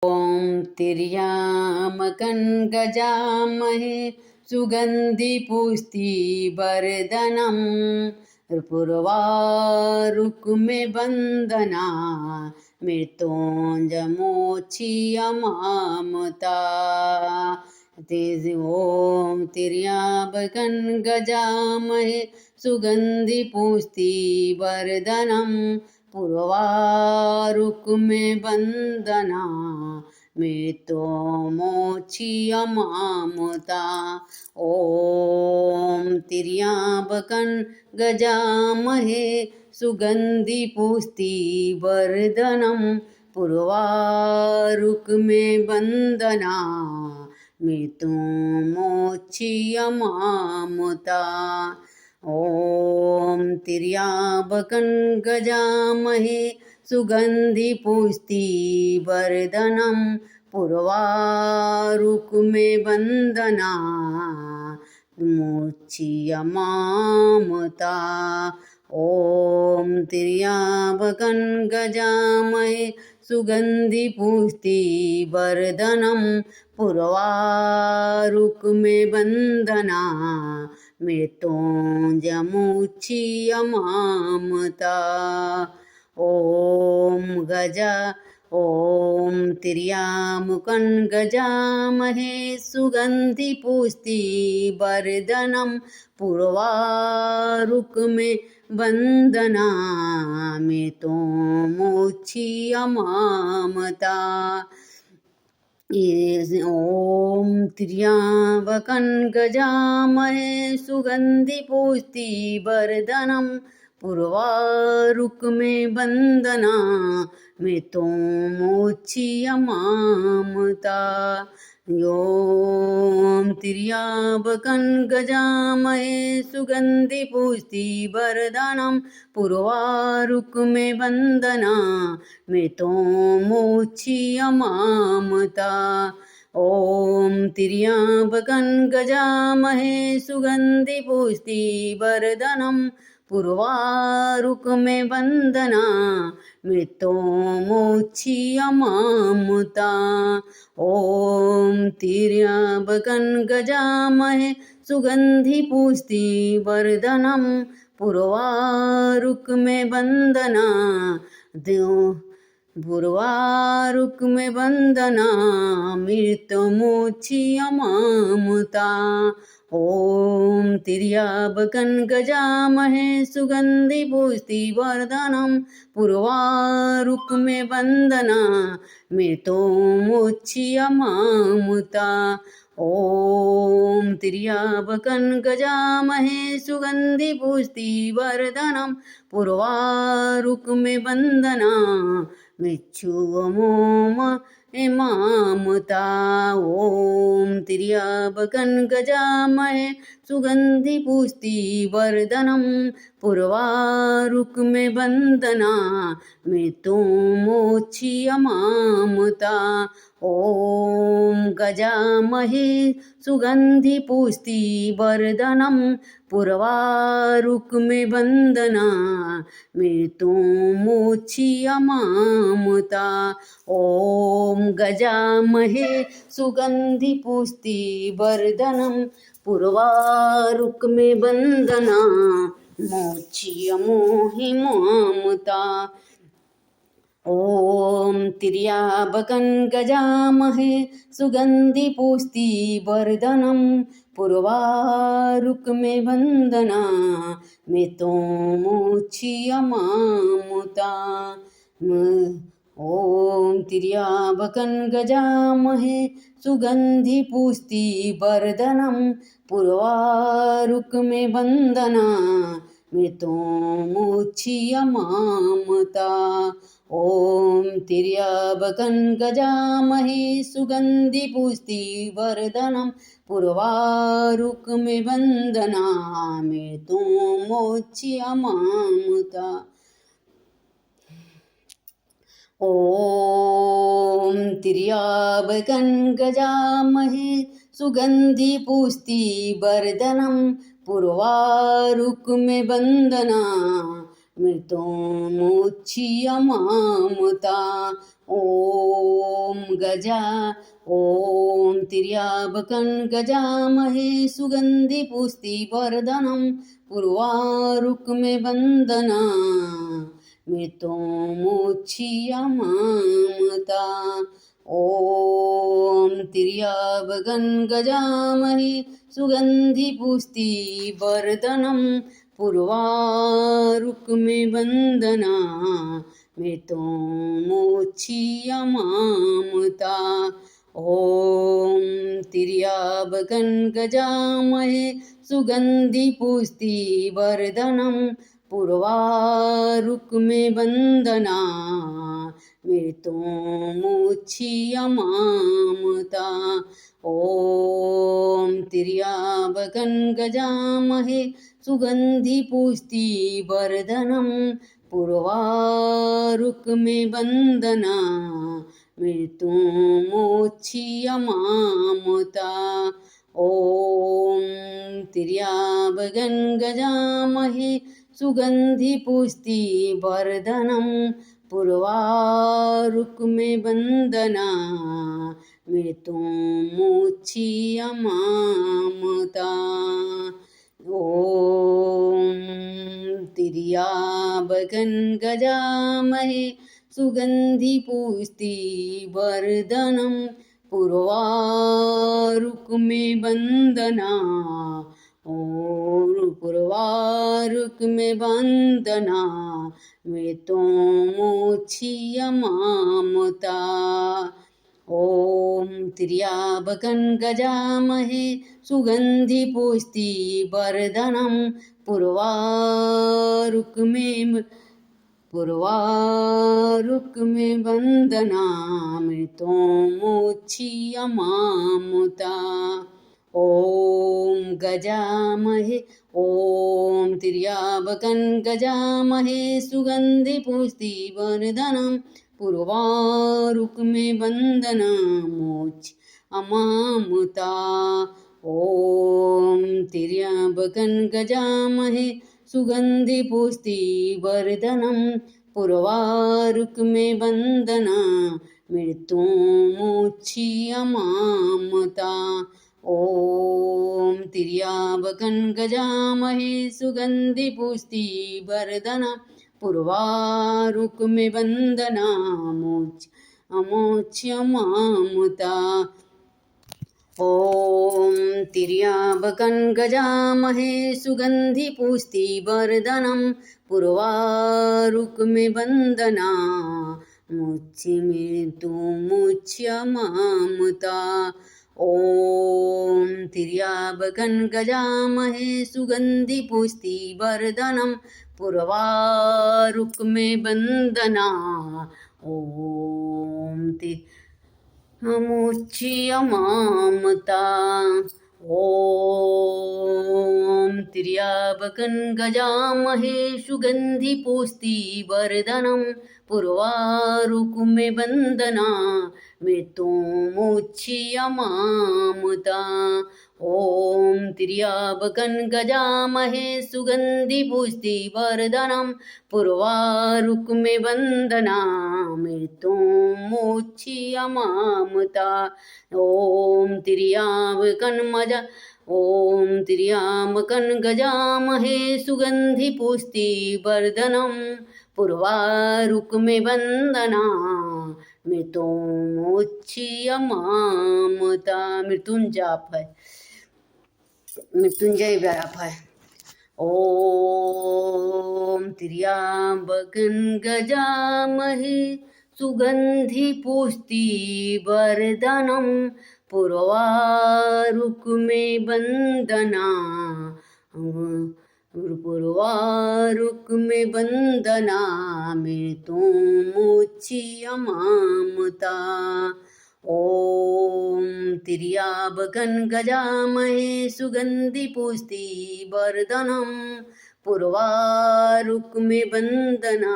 ॐ तिर्यामकं गजामहे सुगन्धि पुष्टिवर्धनम् पुरवारुक्मे वन्दना मृत्युञ्जमोक्षीयमामता ॐ तिर्यामकं गजामहे सुगन्धि पुष्टिवर्धनम् पूर्वारुक्मे वन्दना मृत्युमोक्षीयमामता ॐ तिर्याबकं गजामहे सुगन्धि पुष्टिवर्धनं पूर्वारुक्मे वन्दना मृत्युमोक्षीयमामता ॐ तिर्याबकं गजामहे सुगन्धि पुष्टिवर्धनं पूर्वारुक्मे वन्दना मोक्षीयमामता ॐ तिर्याबकं गजामहे सुगन्धि पुष्टिवर्धनं पूर्वारुक्मे वन्दना मृत्युञ्जमोक्षीयमामता ॐ तिर्यामुकं गजामहे सुगन्धि पुष्टिवर्धनं पूर्वारुक्मे वन्दना मृत्युमोक्षीयमामता ॐ तिर्याबकं गजामहे सुगन्धि पुष्टिवर्धनं पूर्वारुक्मे वन्दना मृत्युमोक्षीयमामता ॐ तिर्याबकं गजामहे सुगन्धि पुष्टिवर्धनं पूर्वारुक्मे वन्दना मृत्युमोक्षीयमामता ॐ तिर्याबकं गजामहे सुगन्धि पुष्टिवर्धनं पूर्वारुक्मे वन्दना मृत्युमोक्षीयमामता ॐ तिर्याबकं गजामहे सुगन्धि पुष्टिवर्धनं पूर्वारुक्मे वन्दना पूर्वारुक्मे वन्दना मृत्युमोक्षीयमामता ॐ तिर्याबकं गजामहे सुगन्धि पुष्टिवर्धनं पूर्वारुक्मे वन्दना मृत्युमोक्षीयमामता ॐ तिर्याबकं गजामहे सुगन्धि पुष्टिवर्धनं पूर्वारुक्मे वन्दना मृत्युमोक्षीयमामता ॐ तिर्याबकं गजामहे सुगन्धि पुष्टिवर्धनं पूर्वारुक्मे वन्दना मृत्युमोक्षीयमामता ॐ गजामहे सुगन्धि पुष्टिवर्धनं पूर्वारुक्मे वन्दना मृत्युमोक्षीयमामता ॐ गजामहे सुगन्धि पुष्टिवर्धनं पूर्वारुक्मे वन्दना मोक्षीयमामता ॐ तिर्याबकं गजामहे सुगन्धि पुष्टिवर्धनं पूर्वारुक्मे वन्दना मृत्युमोक्षीयमामता ॐ तिर्याबकं गजामहे सुगन्धि पुष्टिवर्धनं पूर्वारुक्मे वन्दना मृत्युमोक्षीयमामता ॐ तिर्याबकं गजामहे सुगन्धि पुष्टिवर्धनं पूर्वारुक्मे वन्दना मृत्युमोक्षीयमामता ॐ तिर्याबकं गजामहे सुगन्धि पुष्टिवर्धनं पूर्वारुक्मे वन्दना मृत्युमुच्यमामुता ॐ तिर्याबकं गजामहे सुगन्धिपुष्टिवर्धनं पुर्वारुक्मे वन्दना मृत्युमुच्यमामृता ॐ तिर्याबकं गजामहे सुगन्धिपुष्टिवर्धनं पुर्वारुक्मे वन्दना मृत्युमुच्यमामृता ॐ तिर्याबकं गजामहे सुगन्धिपुष्टिवर्धनं पुर्वारुक्मे वन्दना मृत्युमुच्यमामृता ॐ तिर्याबकं गजामहे सुगन्धिपुष्टिवर्धनं पुर्वारुक्मे वन्दना मृत्युमुच्यमामृता ॐ तिर्याबकं गजामहे सुगन्धिपुष्टिवर्धनं पुर्वारुक्मे वन्दना मृत्युमुच्यमामृता ॐ तिर्याबकं गजामहे सुगन्धिपुष्टिवर्धनं पुर्वारुक्मे वन्दना पुर्वारुक्मे वन्दना मृत्युमुच्यमामृता ॐ तिर्याबकं गजामहे सुगन्धिपुष्टिवर्धनं पुर्वारुक्मे वन्दना मृत्युमुच्यमामृता ॐ गजामहे ॐ तिर्याबकं गजामहे सुगन्धिपुष्टिवर्धनं पुर्वारुक्मे वन्दना मृत्युमुच्यमामृता ॐ तिर्याबकं गजामहे सुगन्धिपुष्टिवर्धनं पुर्वारुक्मे वन्दना मृत्युमुच्यमामृता ॐ तिर्याबकं गजामहे सुगन्धिपुष्टिवर्धनं पुर्वारुक्मे वन्दना मृत्युमुच्यमामृता ॐ तिर्याबकं गजामहे सुगन्धिपुष्टिवर्धनं पुर्वारुक्मे वन्दना मृत्युमुच्यमामृता ॐ तिर्याबकं गजामहे सुगन्धिपुष्टिवर्धनं पुर्वारुक्मे वन्दना मुच्यमामृता ॐ तिर्याबकं गजामहे सुगन्धिपुष्टिवर्धनं पुर्वारुक्मे वन्दना मृत्युमुच्यमामृता ॐ तिर्याबकं गजामहे सुगन्धिपुष्टिवर्धनं पुर्वारुक्मे वन्दना मृत्युमुच्यमामृता ॐ तिर्याबकं गजामहे सुगन्धिपुष्टिवर्धनं पुर्वारुक्मे वन्दना मृत्युमुच्यमामृता मृत्युंजय व्याप है ॐ तिर्याबकं गजामहे सुगन्धिपुष्टिवर्धनं पुर्वारुक्मे वन्दना पुर्वारुक्मे वन्दना मृत्युमुच्यमामृता ॐ तिर्याबकं गजामहे सुगन्धिपुष्टिवर्धनं पुर्वारुक्मे वन्दना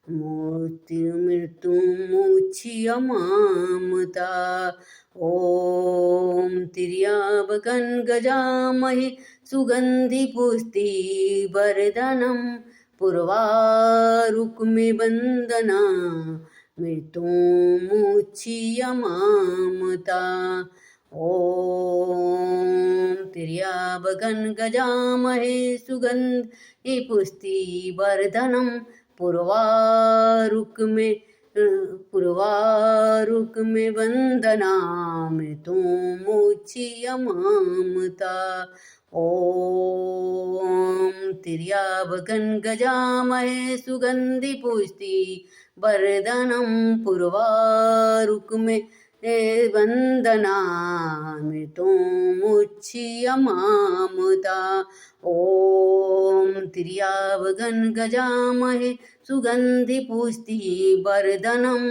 मृत्युमुच्यमामृता ॐ तिर्याबकं गजामहे सुगन्धिपुष्टिवर्धनं पुर्वारुक्मे वन्दना मृत्युमुच्यमामता ॐ तिर्यावगन् गजामहे सुगन्धि पुष्टिवर्धनं पुरवारुक में वंदना मृत्युमुच्यमामता ॐ तिर्यावगन् गजामहे सुगन्धि पुष्टि वर्धनं पुरवारुक में वंदना मृत्युमुच्यमामता ॐ तिर्यावगन् गजामहे सुगन्धि पुष्टि वर्धनं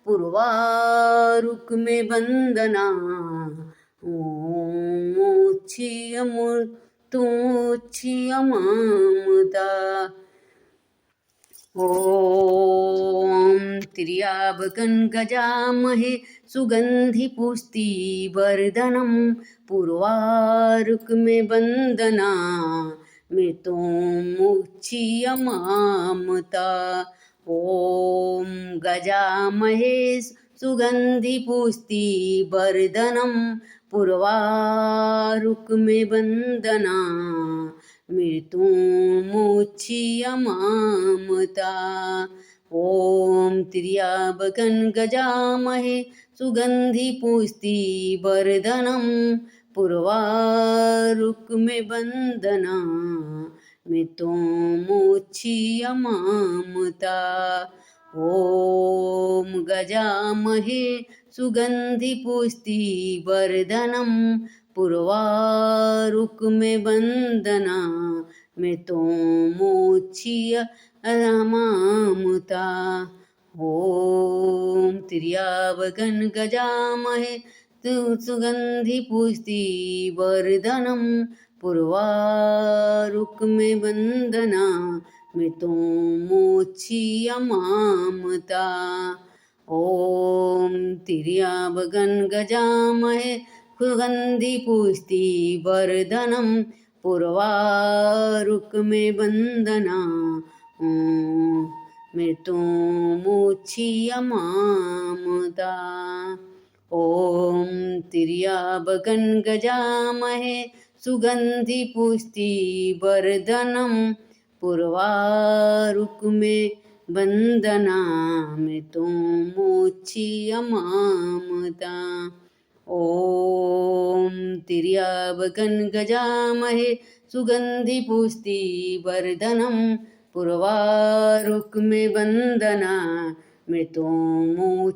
पुरवारुक में वंदना मुच्यमामता ॐ तिर्यावगन् गजामहे सुगन्धि पुष्टि वर्धनं पुरवारुक में वंदना मृत्युमुच्यमामता ॐ गजामहे सुगन्धि पुष्टि वर्धनं पुरवारुक में वंदना मृत्युमुच्यमामता ॐ तिर्यावगन् गजामहे सुगन्धि पुष्टि वर्धनं पुरवारुक में वंदना मृत्युमुच्यमामता ॐ गजामहे सुगन्धि पुष्टि वर्धनं पुरवारुक में वंदना मृत्युमुच्यमामता ॐ तिर्यावगन् गजामहे सुगन्धि पुष्टि वर्धनं पुरवारुक में वंदना मृत्युमुच्यमामता ॐ तिर्यावगन् गजामहे सुगन्धि पुष्टि वर्धनं पुरवारुक में वंदना मृत्युमुच्यमामता ॐ तिर्यावगन् गजामहे सुगन्धि पुष्टि वर्धनं पुरवारुक में वंदना मृत्युमुच्यमामता ॐ तिर्यावगन् गजामहे सुगन्धि पुष्टि वर्धनं पुरवारुक में वंदना मृत्युमुच्यमामता।